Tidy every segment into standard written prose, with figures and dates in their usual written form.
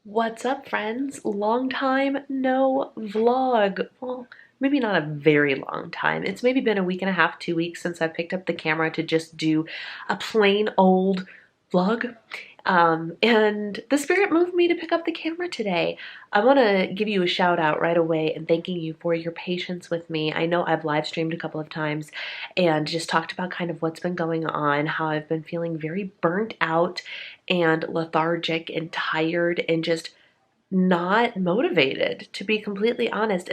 What's up, friends? Long time no vlog. Well, maybe not a very long time. It's maybe been a week and a half, 2 weeks since I picked up the camera to just do a plain old vlog. And the spirit moved me to pick up the camera today. I want to give you a shout out right away and thanking you for your patience with me. I know I've live streamed a couple of times and just talked about kind of what's been going on, how I've been feeling very burnt out and lethargic and tired and just not motivated, to be completely honest.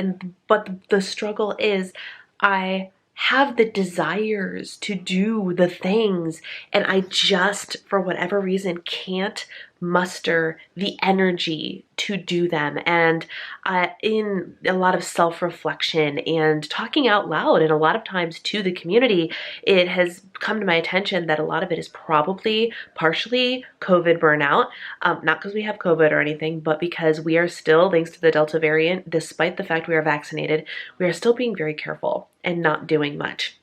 But the struggle is I have the desires to do the things and I just, for whatever reason, can't muster the energy to do them. And in a lot of self-reflection and talking out loud, and a lot of times to the community, it has come to my attention that a lot of it is probably partially COVID burnout. Not because we have COVID or anything, but because we are still, thanks to the Delta variant, despite the fact we are vaccinated, we are still being very careful and not doing much.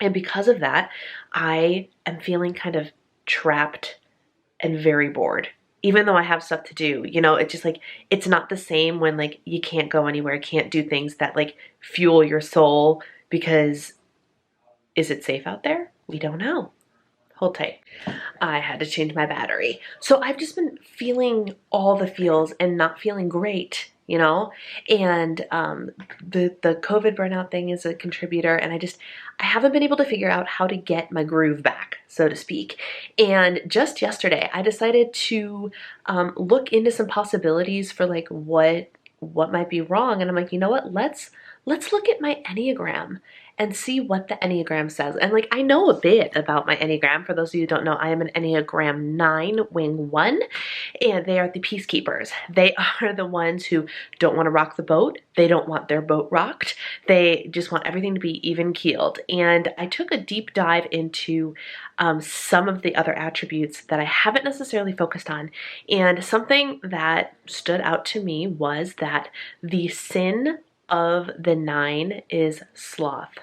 And because of that, I am feeling kind of trapped and very bored. Even though I have stuff to do, it's just like, it's not the same when like you can't go anywhere, can't do things that like fuel your soul, because is it safe out there? We don't know. Hold tight. I had to change my battery. So I've just been feeling all the feels and not feeling great, and the COVID burnout thing is a contributor, and I haven't been able to figure out how to get my groove back, so to speak. And just yesterday, I decided to look into some possibilities for like what might be wrong. And I'm like, you know what? Let's look at my Enneagram and see what the Enneagram says. And like, I know a bit about my Enneagram. For those of you who don't know, I am an Enneagram 9, wing 1, and they are the peacekeepers. They are the ones who don't want to rock the boat. They don't want their boat rocked. They just want everything to be even keeled. And I took a deep dive into some of the other attributes that I haven't necessarily focused on. And something that stood out to me was that the sin of the 9 is sloth.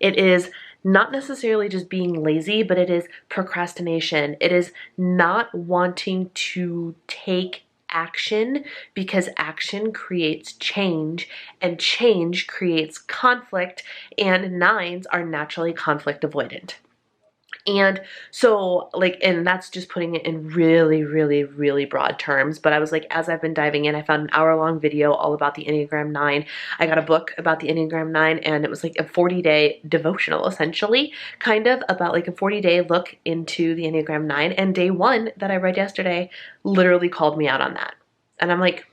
It is not necessarily just being lazy, but it is procrastination. It is not wanting to take action, because action creates change and change creates conflict, and 9s are naturally conflict avoidant. And so like, and that's just putting it in really, really, really broad terms. But I was like, as I've been diving in, I found an hour-long video all about the Enneagram 9. I got a book about the Enneagram 9, and it was like a 40-day devotional, essentially, kind of about like a 40-day look into the Enneagram 9. And day 1 that I read yesterday literally called me out on that. And I'm like,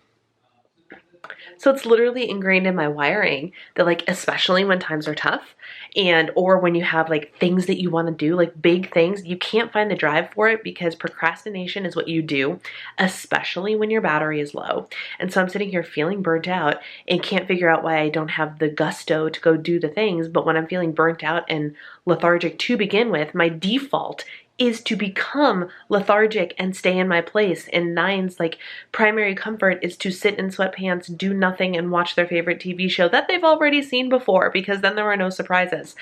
so it's literally ingrained in my wiring that like, especially when times are tough, and or when you have like things that you want to do, like big things, you can't find the drive for it because procrastination is what you do, especially when your battery is low. And so I'm sitting here feeling burnt out and can't figure out why I don't have the gusto to go do the things. But when I'm feeling burnt out and lethargic to begin with, my default is to become lethargic and stay in my place. And 9's like primary comfort is to sit in sweatpants, do nothing, and watch their favorite TV show that they've already seen before, because then there are no surprises.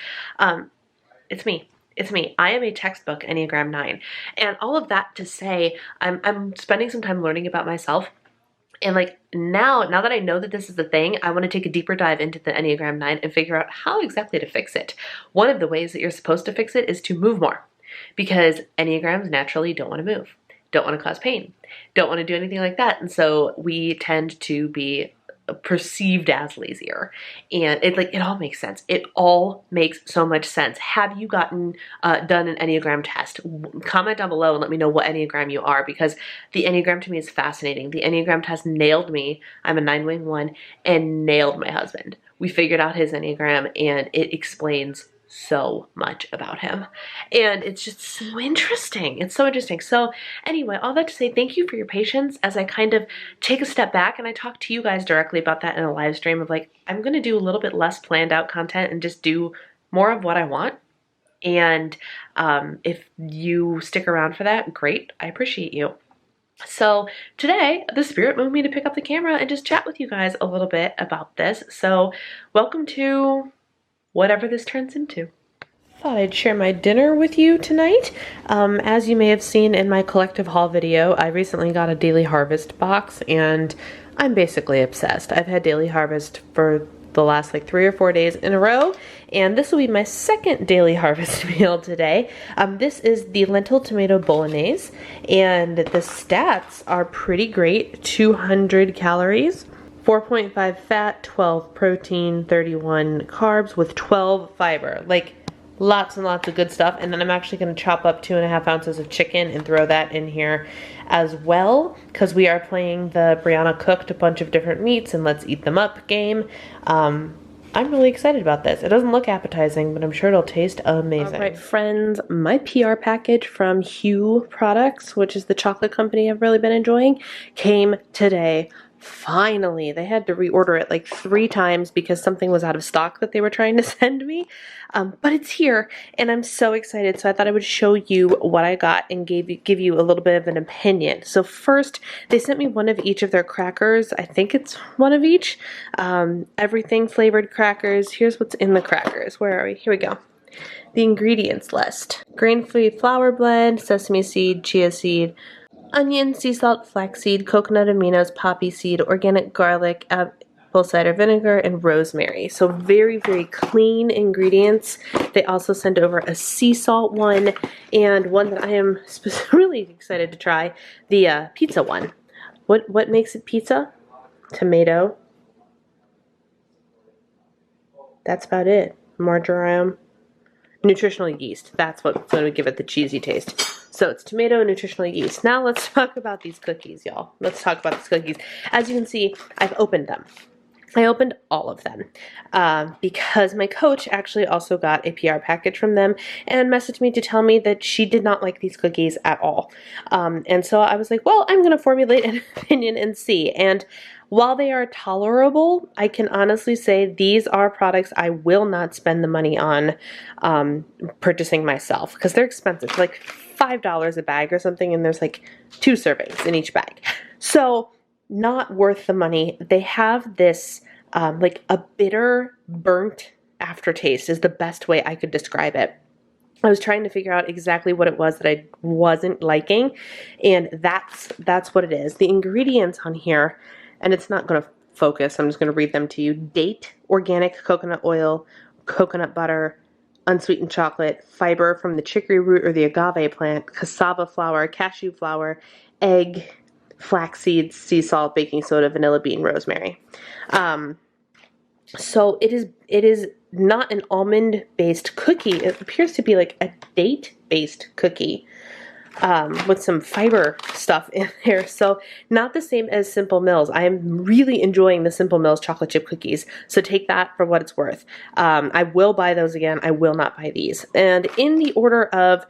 It's me. It's me. I am a textbook Enneagram 9. And all of that to say, I'm spending some time learning about myself. And like now that I know that this is the thing, I want to take a deeper dive into the Enneagram 9 and figure out how exactly to fix it. One of the ways that you're supposed to fix it is to move more, because Enneagrams naturally don't want to move, don't want to cause pain, don't want to do anything like that. And so we tend to be perceived as lazier. And it all makes sense. It all makes so much sense. Have you gotten done an Enneagram test? Comment down below and let me know what Enneagram you are, because the Enneagram to me is fascinating. The Enneagram test nailed me. I'm a 9 wing 1, and nailed my husband. We figured out his Enneagram, and it explains so much about him. And it's just so interesting. It's so interesting. So anyway, all that to say, thank you for your patience as I kind of take a step back and I talk to you guys directly about that in a live stream of like, I'm going to do a little bit less planned out content and just do more of what I want. And if you stick around for that, great. I appreciate you. So today, the spirit moved me to pick up the camera and just chat with you guys a little bit about this. So welcome to whatever this turns into. thought I'd share my dinner with you tonight. As you may have seen in my collective haul video, I recently got a Daily Harvest box and I'm basically obsessed. I've had Daily Harvest for the last like 3 or 4 days in a row, and this will be my second Daily Harvest meal today. This is the lentil tomato bolognese, and the stats are pretty great. 200 calories, 4.5 fat, 12 protein, 31 carbs with 12 fiber. Like, lots and lots of good stuff. And then I'm actually going to chop up 2.5 ounces of chicken and throw that in here as well, because we are playing the Brianna cooked a bunch of different meats and let's eat them up game. I'm really excited about this. It doesn't look appetizing, but I'm sure it'll taste amazing. All right, friends, my PR package from Hue Products, which is the chocolate company I've really been enjoying, came today. Finally, they had to reorder it like 3 times because something was out of stock that they were trying to send me. But it's here and I'm so excited. So I thought I would show you what I got and give you a little bit of an opinion. So first, they sent me one of each of their crackers. I think it's one of each. Everything flavored crackers. Here's what's in the crackers. Where are we? Here we go. The ingredients list. Grain-free flour blend, sesame seed, chia seed, onion, sea salt, flaxseed, coconut aminos, poppy seed, organic garlic, apple cider vinegar, and rosemary. So very, very clean ingredients. They also sent over a sea salt one and one that I am really excited to try, the pizza one. What makes it pizza? Tomato. That's about it. Marjoram. Nutritional yeast. That's what's going to give it the cheesy taste. So it's tomato and nutritional yeast. Now let's talk about these cookies, y'all. Let's talk about these cookies. As you can see, I've opened them. I opened all of them because my coach actually also got a PR package from them and messaged me to tell me that she did not like these cookies at all. And so I was like, well, I'm going to formulate an opinion and see. And while they are tolerable, I can honestly say these are products I will not spend the money on purchasing myself because they're expensive, like $5 a bag or something, and there's like 2 servings in each bag. So not worth the money. They have this like a bitter, burnt aftertaste is the best way I could describe it. I was trying to figure out exactly what it was that I wasn't liking, and that's what it is. The ingredients on here, and it's not going to focus, I'm just going to read them to you. Date, organic coconut oil, coconut butter, unsweetened chocolate, fiber from the chicory root or the agave plant, cassava flour, cashew flour, egg, flax seeds, sea salt, baking soda, vanilla bean, rosemary. So it is not an almond-based cookie. It appears to be like a date-based cookie with some fiber stuff in there. So not the same as Simple Mills. I am really enjoying the Simple Mills chocolate chip cookies. So take that for what it's worth. I will buy those again. I will not buy these. And in the order of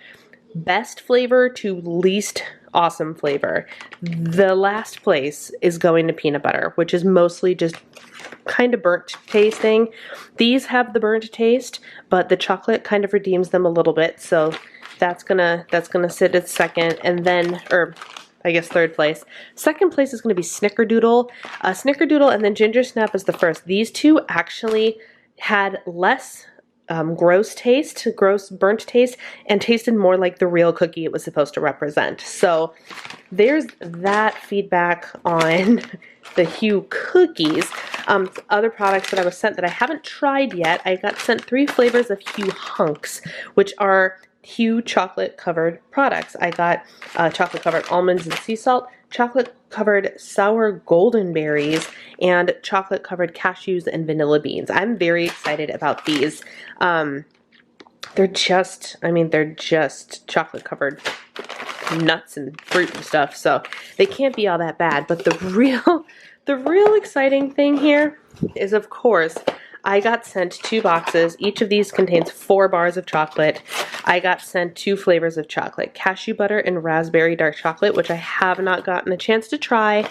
best flavor to least awesome flavor, the last place is going to peanut butter, which is mostly just kind of burnt tasting. These have the burnt taste, but the chocolate kind of redeems them a little bit. So that's gonna sit at second, and then, or I guess third place. Second place is gonna be Snickerdoodle. Snickerdoodle and then Ginger Snap is the first. These two actually had less gross burnt taste, and tasted more like the real cookie it was supposed to represent. So there's that feedback on the Hue cookies. Other products that I was sent that I haven't tried yet, I got sent 3 flavors of Hue Hunks, which are Hue chocolate covered products. I got chocolate covered almonds and sea salt, chocolate covered sour golden berries, and chocolate covered cashews and vanilla beans. I'm very excited about these. They're just chocolate covered nuts and fruit and stuff, so they can't be all that bad. But the real exciting thing here is, of course, I got sent 2 boxes. Each of these contains 4 bars of chocolate. I got sent 2 flavors of chocolate, cashew butter and raspberry dark chocolate, which I have not gotten a chance to try.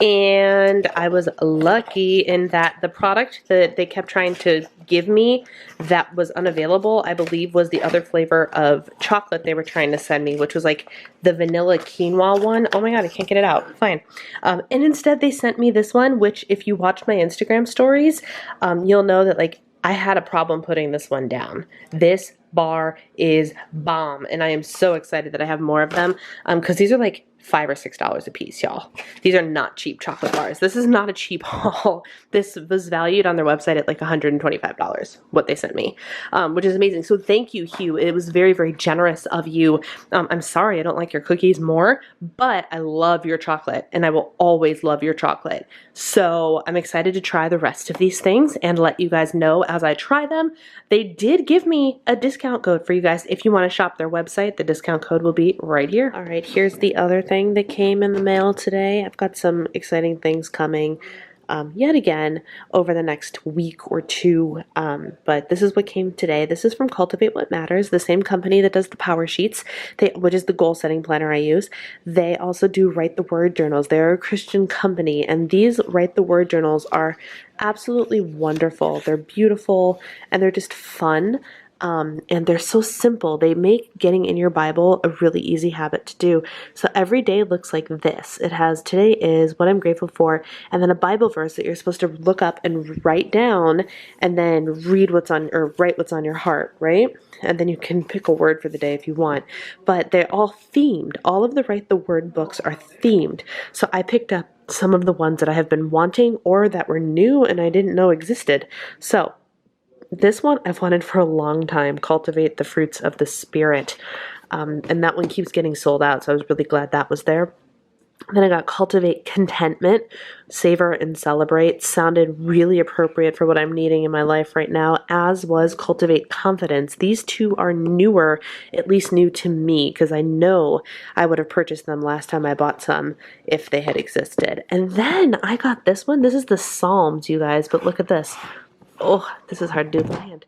And I was lucky in that the product that they kept trying to give me that was unavailable, I believe, was the other flavor of chocolate they were trying to send me, which was like the vanilla quinoa one. Oh my god, I can't get it out. Fine. And instead they sent me this one, which if you watch my Instagram stories, you'll know that like I had a problem putting this one down. This bar is bomb, and I am so excited that I have more of them, because these are like $5 or $6 a piece, y'all. These are not cheap chocolate bars. This is not a cheap haul. This was valued on their website at like $125, what they sent me, which is amazing. So thank you, Hugh. It was very, very generous of you. I'm sorry I don't like your cookies more, but I love your chocolate, and I will always love your chocolate. So I'm excited to try the rest of these things and let you guys know as I try them. They did give me a discount code for you guys. If you want to shop their website, the discount code will be right here. All right, here's the other thing that came in the mail today. I've got some exciting things coming yet again over the next week or two, but this is what came today. This is from Cultivate What Matters, the same company that does the power sheets, which is the goal setting planner I use. They also do Write the Word journals. They're a Christian company, and these Write the Word journals are absolutely wonderful. They're beautiful and they're just fun. And they're so simple. They make getting in your Bible a really easy habit to do. So every day looks like this. It has, today is what I'm grateful for, and then a Bible verse that you're supposed to look up and write down, and then read what's on, or write what's on your heart, right? And then you can pick a word for the day if you want. But they're all themed. All of the Write the Word books are themed. So I picked up some of the ones that I have been wanting or that were new and I didn't know existed. So this one I've wanted for a long time, Cultivate the Fruits of the Spirit. And that one keeps getting sold out, so I was really glad that was there. Then I got Cultivate Contentment, Savor and Celebrate. Sounded really appropriate for what I'm needing in my life right now, as was Cultivate Confidence. These two are newer, at least new to me, because I know I would have purchased them last time I bought some if they had existed. And then I got this one. This is the Psalms, you guys, but look at this. Oh, this is hard to do with my hand.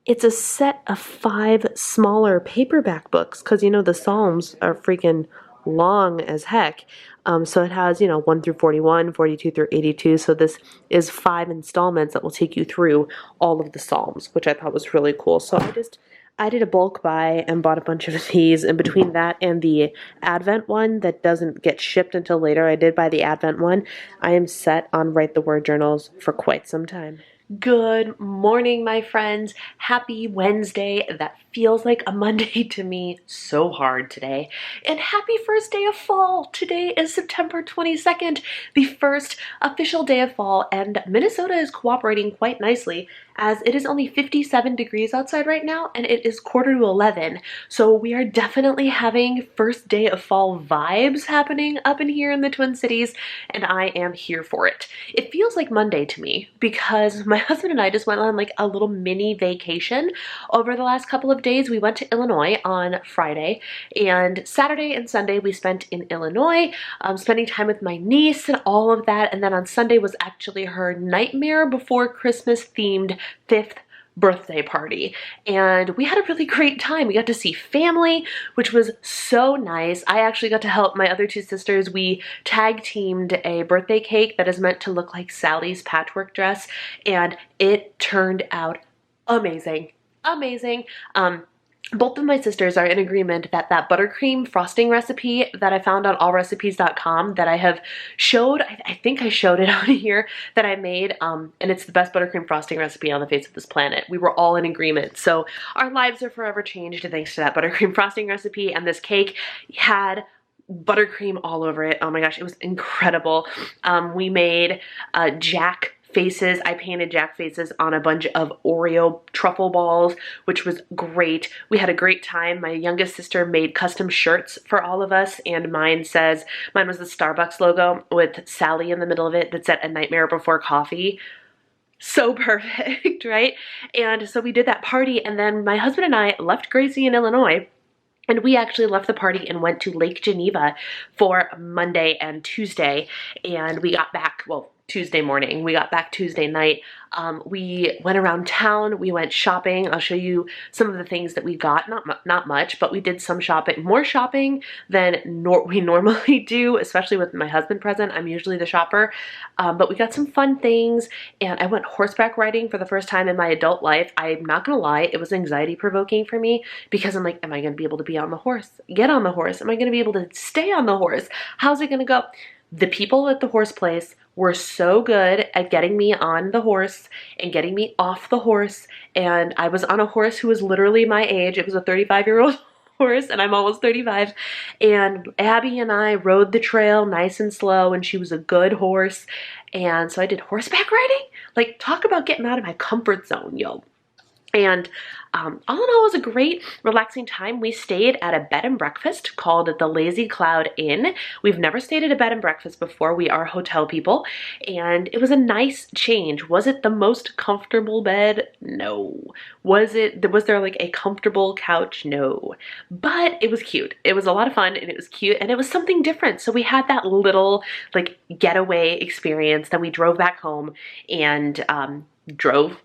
It's a set of 5 smaller paperback books, because, you know, the Psalms are freaking long as heck. So it has, 1 through 41, 42 through 82. So this is 5 installments that will take you through all of the Psalms, which I thought was really cool. So I did a bulk buy and bought a bunch of these. And between that and the Advent one that doesn't get shipped until later, I did buy the Advent one. I am set on Write the Word journals for quite some time. Good morning, my friends. Happy Wednesday. That feels like a Monday to me. So hard today. And happy first day of fall. Today is September 22nd, the first official day of fall, and Minnesota is cooperating quite nicely as it is only 57 degrees outside right now and it is 10:45. So we are definitely having first day of fall vibes happening up in here in the Twin Cities, and I am here for it. It feels like Monday to me because my husband and I just went on like a little mini vacation over the last couple of days. We went to Illinois on Friday, and Saturday and Sunday we spent in Illinois, spending time with my niece and all of that. And then on Sunday was actually her Nightmare Before Christmas themed 5th birthday party, and we had a really great time. We got to see family, which was so nice. I actually got to help my other 2 sisters. We tag teamed a birthday cake that is meant to look like Sally's patchwork dress, and it turned out amazing. Amazing. Both of my sisters are in agreement that that buttercream frosting recipe that I found on allrecipes.com that I have showed, I think I showed it on here, that I made, and it's the best buttercream frosting recipe on the face of this planet. We were all in agreement. So our lives are forever changed thanks to that buttercream frosting recipe, and this cake had buttercream all over it. Oh my gosh, it was incredible. We made Jack faces. I painted Jack faces on a bunch of Oreo truffle balls, which was great. We had a great time. My youngest sister made custom shirts for all of us, and mine was the Starbucks logo with Sally in the middle of it that said "A Nightmare Before Coffee." So perfect, right? And so we did that party, and then my husband and I left Gracie in Illinois. And we actually left the party and went to Lake Geneva for Monday and Tuesday. And we got back, well, Tuesday morning. We got back Tuesday night. We went around town. We went shopping. I'll show you some of the things that we got. Not much, but we did some shopping. More shopping than we normally do, especially with my husband present. I'm usually the shopper. But we got some fun things. And I went horseback riding for the first time in my adult life. I'm not going to lie. It was anxiety provoking for me because I'm like, am I going to be able to be on the horse? Get on the horse? Am I going to be able to stay on the horse? How's it going to go? The people at the horse place were so good at getting me on the horse and getting me off the horse. And I was on a horse who was literally my age. It was a 35-year-old horse, and I'm almost 35. And Abby and I rode the trail nice and slow, and she was a good horse. And so I did horseback riding. Like, talk about getting out of my comfort zone, yo. And all in all, it was a great, relaxing time. We stayed at a bed and breakfast called the Lazy Cloud Inn. We've never stayed at a bed and breakfast before. We are hotel people. And it was a nice change. Was it the most comfortable bed? No. Was there like a comfortable couch? No. But it was cute. It was a lot of fun, and it was cute, and it was something different. So we had that little like getaway experience. Then we drove back home and drove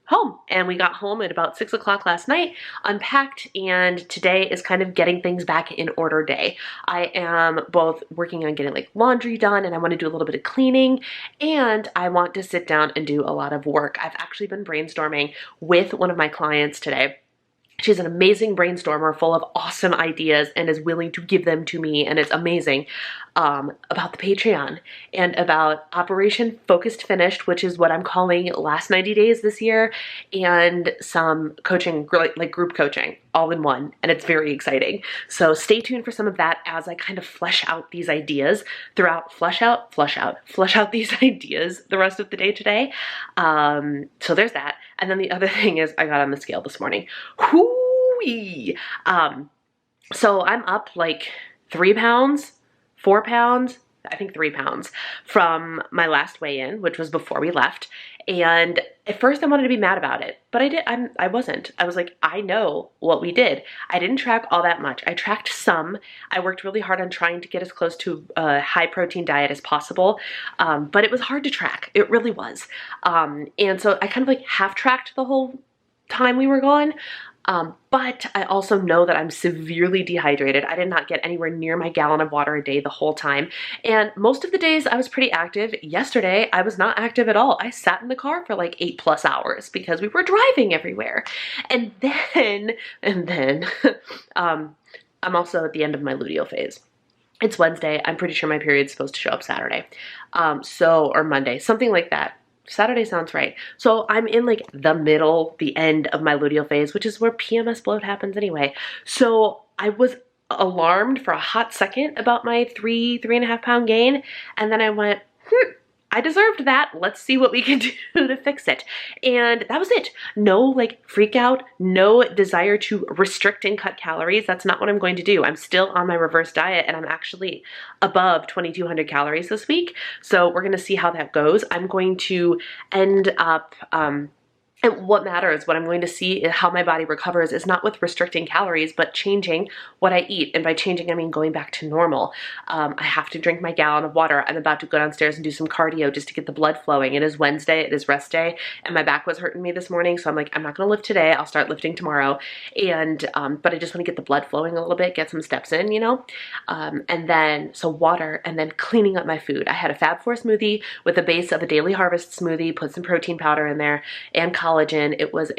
home, and we got home at about 6 o'clock last night, unpacked, and today is kind of getting things back in order day. I am both working on getting like laundry done, and I want to do a little bit of cleaning, and I want to sit down and do a lot of work. I've actually been brainstorming with one of my clients today. She's an amazing brainstormer full of awesome ideas and is willing to give them to me, and it's amazing, about the Patreon and about Operation Focused Finished, which is what I'm calling Last 90 Days this year, and some coaching, like group coaching, all in one, and it's very exciting. So stay tuned for some of that as I kind of flesh out these ideas throughout, flesh out these ideas the rest of the day today. So there's that. And then the other thing is I got on the scale this morning. Whoo-wee! So I'm up like 3 pounds, 4 pounds, I think 3 pounds from my last weigh-in, which was before we left. And at first I wanted to be mad about it, but I wasn't. I was like, I know what we did. I didn't track all that much. I tracked some. I worked really hard on trying to get as close to a high protein diet as possible. But it was hard to track. It really was. And so I kind of like half tracked the whole time we were gone. But I also know that I'm severely dehydrated. I did not get anywhere near my gallon of water a day the whole time. And most of the days I was pretty active. Yesterday, I was not active at all. I sat in the car for like 8+ hours because we were driving everywhere. And then, I'm also at the end of my luteal phase. It's Wednesday. I'm pretty sure my period's supposed to show up Saturday. Or Monday, something like that. Saturday sounds right. So I'm in like the end of my luteal phase, which is where PMS bloat happens anyway. So I was alarmed for a hot second about my 3.5 pound gain. And then I went, I deserved that. Let's see what we can do to fix it. And that was it. No like freak out, no desire to restrict and cut calories. That's not what I'm going to do. I'm still on my reverse diet, and I'm actually above 2,200 calories this week. So we're going to see how that goes. I'm going to end up, and what matters, what I'm going to see how my body recovers is not with restricting calories, but changing what I eat. And by changing, I mean going back to normal. I have to drink my gallon of water. I'm about to go downstairs and do some cardio just to get the blood flowing. It is Wednesday, it is rest day, and my back was hurting me this morning. So I'm like, I'm not gonna lift today. I'll start lifting tomorrow. And, but I just wanna get the blood flowing a little bit, get some steps in, you know? And then, so water, and then cleaning up my food. I had a Fab 4 smoothie with a base of a Daily Harvest smoothie, put some protein powder in there, and collagen. It was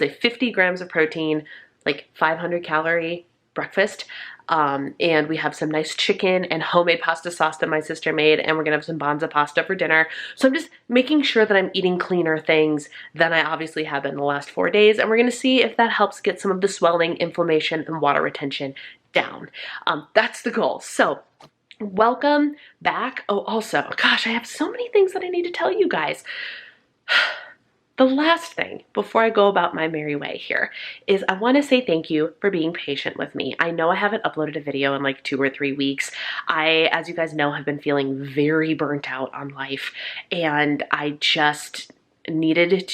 a 50 grams of protein, like 500 calorie breakfast. And we have some nice chicken and homemade pasta sauce that my sister made, and we're gonna have some Banza pasta for dinner. So I'm just making sure that I'm eating cleaner things than I obviously have in the last 4 days, and we're gonna see if that helps get some of the swelling, inflammation, and water retention down. That's the goal. So welcome back. Oh, also, gosh, I have so many things that I need to tell you guys. The last thing before I go about my merry way here is I want to say thank you for being patient with me. I know I haven't uploaded a video in like 2 or 3 weeks. I, as you guys know, have been feeling very burnt out on life, and I just needed it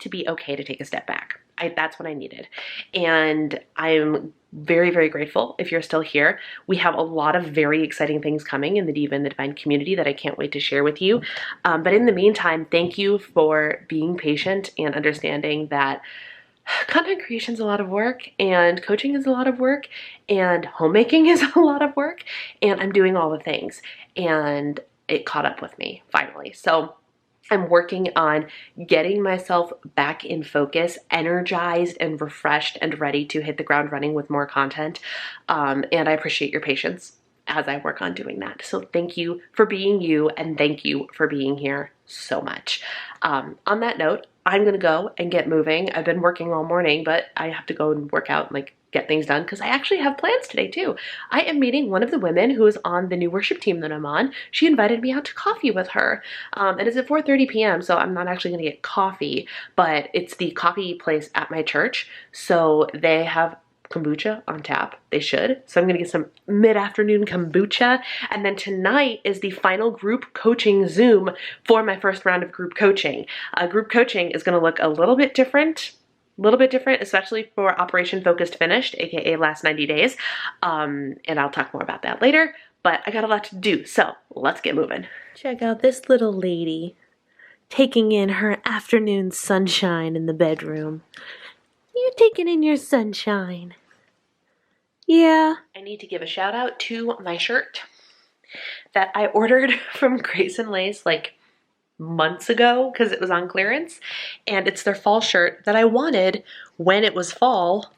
to be okay to take a step back. That's what I needed. And I'm very, very grateful if you're still here. We have a lot of very exciting things coming in the Diva and the Divine community that I can't wait to share with you. But in the meantime, thank you for being patient and understanding that content creation is a lot of work, and coaching is a lot of work, and homemaking is a lot of work, and I'm doing all the things. And it caught up with me finally. So I'm working on getting myself back in focus, energized and refreshed and ready to hit the ground running with more content. And I appreciate your patience. as I work on doing that. So thank you for being you, and thank you for being here so much. On that note, I'm gonna go and get moving. I've been working all morning, but I have to go and work out and like get things done because I actually have plans today too. I am meeting one of the women who is on the new worship team that I'm on. She invited me out to coffee with her. It is at 4:30 p.m. so I'm not actually gonna get coffee, but it's the coffee place at my church. So they have kombucha on tap. They should. So I'm gonna get some mid-afternoon kombucha. And then tonight is the final group coaching Zoom for my first round of group coaching. Group coaching is gonna look a little bit different, especially for Operation Focused Finished, aka last 90 days. And I'll talk more about that later, but I got a lot to do, so let's get moving. Check out this little lady taking in her afternoon sunshine in the bedroom. You taking in your sunshine? Yeah. I need to give a shout out to my shirt that I ordered from Grace and Lace like months ago because it was on clearance, and it's their fall shirt that I wanted when it was fall,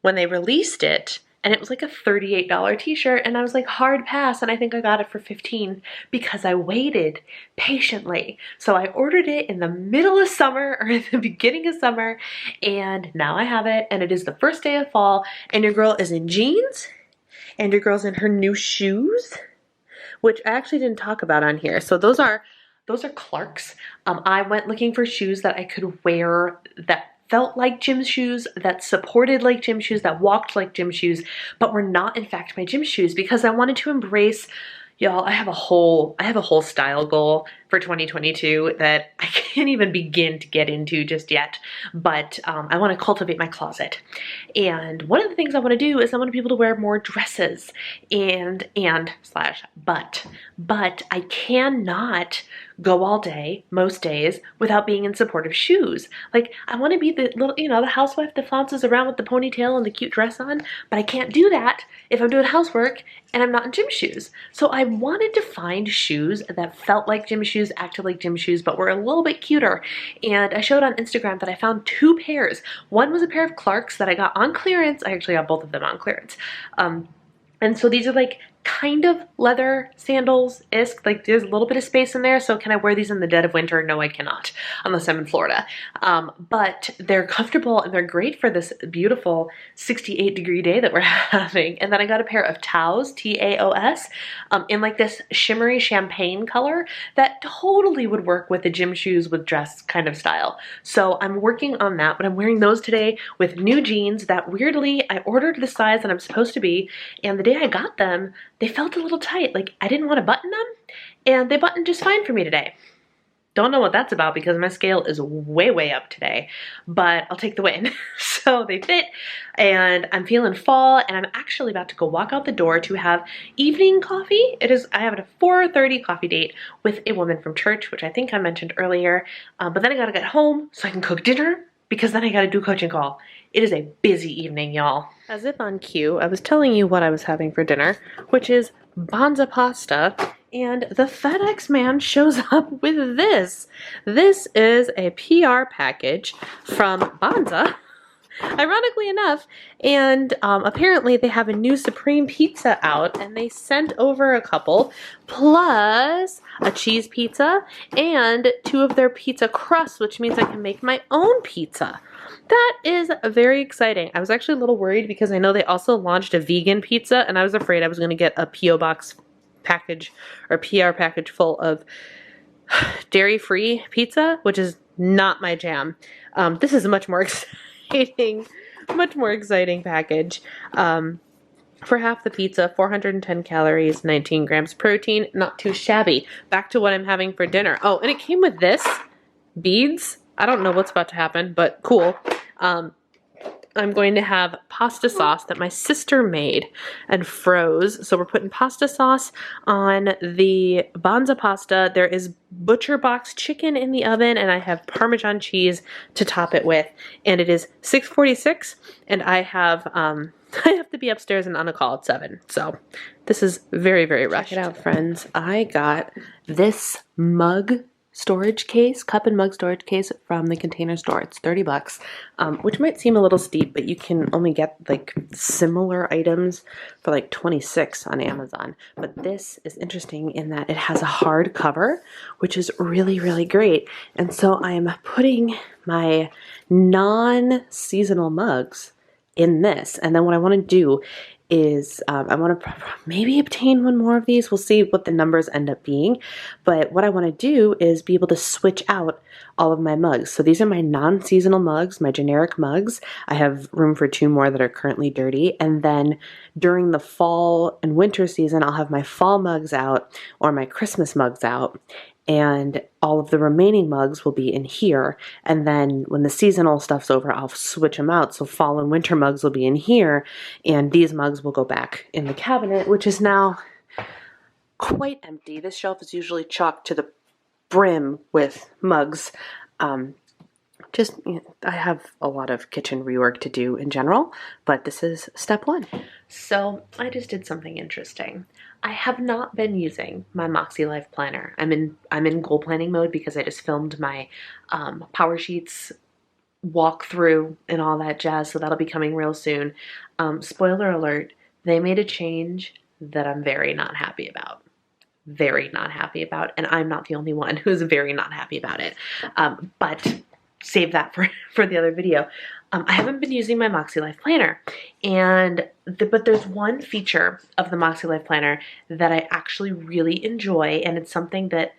when they released it, and it was like a $38 t-shirt, and I was like, hard pass, and I think I got it for $15 because I waited patiently. So I ordered it in the middle of summer or in the beginning of summer, and now I have it, and it is the first day of fall, and your girl is in jeans, and your girl's in her new shoes, which I actually didn't talk about on here. So those are Clarks. I went looking for shoes that I could wear that felt like gym shoes, that supported like gym shoes, that walked like gym shoes, but were not in fact my gym shoes, because I wanted to embrace, y'all, I have a whole style goal for 2022 that I can't even begin to get into just yet, but I want to cultivate my closet. And one of the things I want to do is I want to be able to wear more dresses and but I cannot go all day, most days, without being in supportive shoes. Like, I want to be the little, the housewife that flounces around with the ponytail and the cute dress on, but I can't do that if I'm doing housework and I'm not in gym shoes. So I wanted to find shoes that felt like gym shoes, acted like gym shoes, but were a little bit cuter. And I showed on Instagram that I found 2 pairs. One was a pair of Clarks that I got on clearance. I actually got both of them on clearance. And so these are like kind of leather sandals-esque, like there's a little bit of space in there, so can I wear these in the dead of winter? No, I cannot, unless I'm in Florida. But they're comfortable and they're great for this beautiful 68-degree day that we're having. And then I got a pair of Taos, T-A-O-S, in like this shimmery champagne color that totally would work with the gym shoes with dress kind of style. So I'm working on that, but I'm wearing those today with new jeans that weirdly I ordered the size that I'm supposed to be, and the day I got them, they felt a little tight. Like, I didn't want to button them, and they buttoned just fine for me today. Don't know what that's about because my scale is way, way up today, but I'll take the win. So they fit, and I'm feeling fall, and I'm actually about to go walk out the door to have evening coffee. I have a 4:30 coffee date with a woman from church, which I think I mentioned earlier, but then I gotta get home so I can cook dinner, because then I gotta do coaching call. It is a busy evening, y'all. As if on cue, I was telling you what I was having for dinner, which is Banza pasta, and the FedEx man shows up with this. This is a PR package from Banza, ironically enough, and apparently they have a new Supreme pizza out, and they sent over a couple, plus a cheese pizza and 2 of their pizza crusts, which means I can make my own pizza. That is very exciting. I was actually a little worried because I know they also launched a vegan pizza, and I was afraid I was going to get a P.O. Box package or PR package full of dairy-free pizza, which is not my jam. This is a much more exciting package. For half the pizza, 410 calories, 19 grams protein, not too shabby. Back to what I'm having for dinner. Oh, and it came with this, beads. I don't know what's about to happen, but cool. I'm going to have pasta sauce that my sister made and froze. So we're putting pasta sauce on the Banza pasta. There is butcher box chicken in the oven, and I have Parmesan cheese to top it with. And it is 6:46, and I have to be upstairs and on a call at 7. So this is very, very rushed. Check it out, friends. I got this mug storage case, cup and mug storage case from the Container Store. It's $30, which might seem a little steep, but you can only get like similar items for like $26 on Amazon. But this is interesting in that it has a hard cover, which is really, really great. And so I'm putting my non-seasonal mugs in this. And then what I want to do is I want to maybe obtain one more of these. We'll see what the numbers end up being. But what I want to do is be able to switch out all of my mugs. So these are my non-seasonal mugs, my generic mugs. I have room for 2 more that are currently dirty. And then during the fall and winter season, I'll have my fall mugs out or my Christmas mugs out. And all of the remaining mugs will be in here. And then when the seasonal stuff's over, I'll switch them out. So fall and winter mugs will be in here, and these mugs will go back in the cabinet, which is now quite empty. This shelf is usually chocked to the brim with mugs. I have a lot of kitchen rework to do in general, but this is step 1. So I just did something interesting. I have not been using my Moxie Life planner. I'm in goal planning mode because I just filmed my Power Sheets walkthrough and all that jazz, so that'll be coming real soon. Spoiler alert, they made a change that I'm very not happy about. Very not happy about, and I'm not the only one who's very not happy about it. But save that for the other video. I haven't been using my Moxie Life planner, but there's one feature of the Moxie Life planner that I actually really enjoy, and it's something that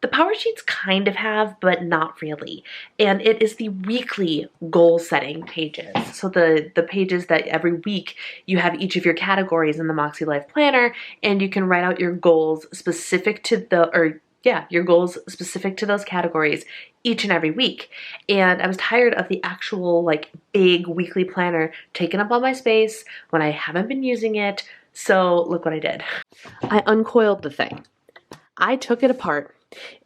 the Power Sheets kind of have, but not really. And it is the weekly goal setting pages. So the pages that every week you have each of your categories in the Moxie Life planner, and you can write out your goals specific to your goals specific to those categories each and every week. And I was tired of the actual like big weekly planner taking up all my space when I haven't been using it. So look what I did. I uncoiled the thing. I took it apart,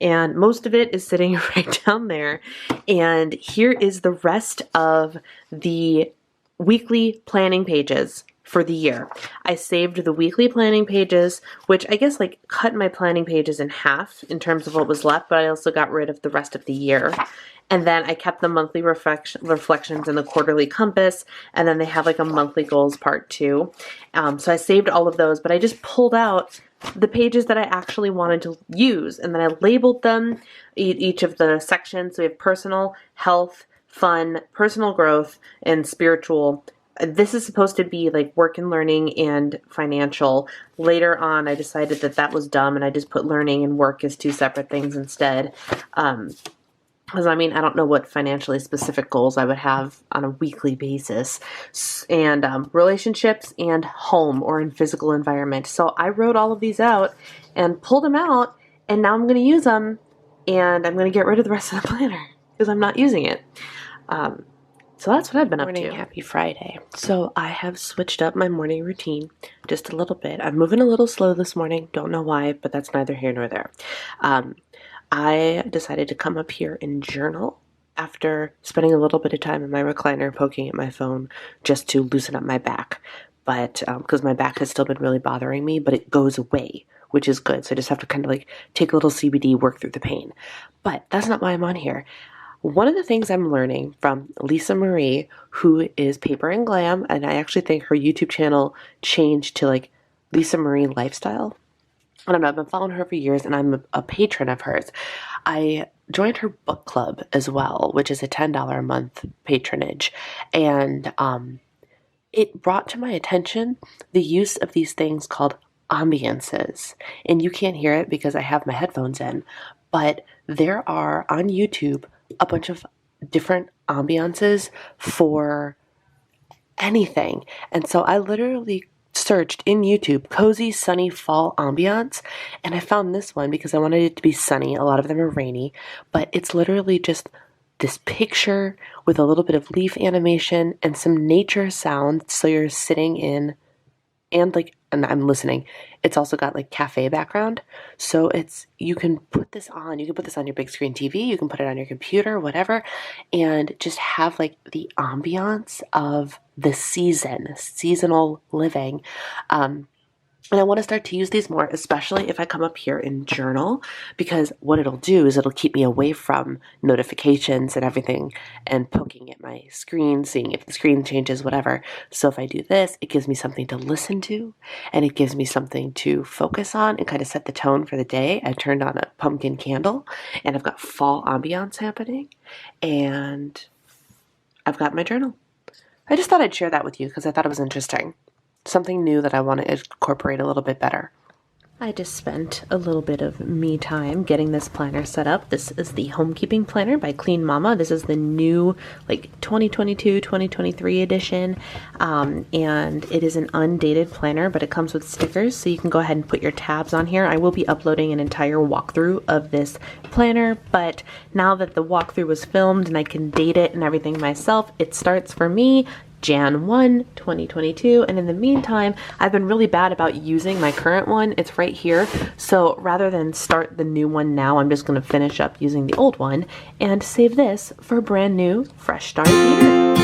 and most of it is sitting right down there. And here is the rest of the weekly planning pages for the year. I saved the weekly planning pages, which I guess like cut my planning pages in half in terms of what was left, but I also got rid of the rest of the year. And then I kept the monthly reflections and the quarterly compass, and then they have like a monthly goals part too. So I saved all of those, but I just pulled out the pages that I actually wanted to use, and then I labeled them, each of the sections. So we have personal, health, fun, personal growth, and spiritual. This is supposed to be like work and learning and financial. Later on, I decided that that was dumb, and I just put learning and work as 2 separate things instead. Because I don't know what financially specific goals I would have on a weekly basis. And relationships and home or in physical environment. So I wrote all of these out and pulled them out, and now I'm going to use them, and I'm going to get rid of the rest of the planner because I'm not using it. So that's what I've been up to. Happy Friday. So I have switched up my morning routine just a little bit. I'm moving a little slow this morning. Don't know why, but that's neither here nor there. I decided to come up here and journal after spending a little bit of time in my recliner poking at my phone just to loosen up my back. But because my back has still been really bothering me, but it goes away, which is good. So I just have to kind of like take a little CBD, work through the pain. But that's not why I'm on here. One of the things I'm learning from Lisa Marie, who is Paper and Glam, and I actually think her YouTube channel changed to like Lisa Marie Lifestyle. I don't know, I've been following her for years, and I'm a patron of hers. I joined her book club as well, which is a $10 a month patronage. And it brought to my attention the use of these things called ambiances. And you can't hear it because I have my headphones in, but there are on YouTube a bunch of different ambiances for anything. And so I literally searched in YouTube cozy sunny fall ambiance, and I found this one because I wanted it to be sunny. A lot of them are rainy, but it's literally just this picture with a little bit of leaf animation and some nature sound. So you're sitting in and I'm listening. It's also got like cafe background. So you can put this on your big screen TV, you can put it on your computer, whatever, and just have like the ambiance of the seasonal living. And I want to start to use these more, especially if I come up here and journal, because what it'll do is it'll keep me away from notifications and everything and poking at my screen, seeing if the screen changes, whatever. So if I do this, it gives me something to listen to and it gives me something to focus on and kind of set the tone for the day. I turned on a pumpkin candle and I've got fall ambiance happening and I've got my journal. I just thought I'd share that with you because I thought it was interesting. Something new that I want to incorporate a little bit better. I just spent a little bit of me time getting this planner set up. This is the Homekeeping Planner by Clean Mama. This is the new 2022-2023 edition, and it is an undated planner, but it comes with stickers, so you can go ahead and put your tabs on here. I will be uploading an entire walkthrough of this planner, but now that the walkthrough was filmed and I can date it and everything myself, it starts for me Jan 1, 2022, and in the meantime, I've been really bad about using my current one. It's right here, so rather than start the new one now, I'm just going to finish up using the old one and save this for a brand new, fresh start year.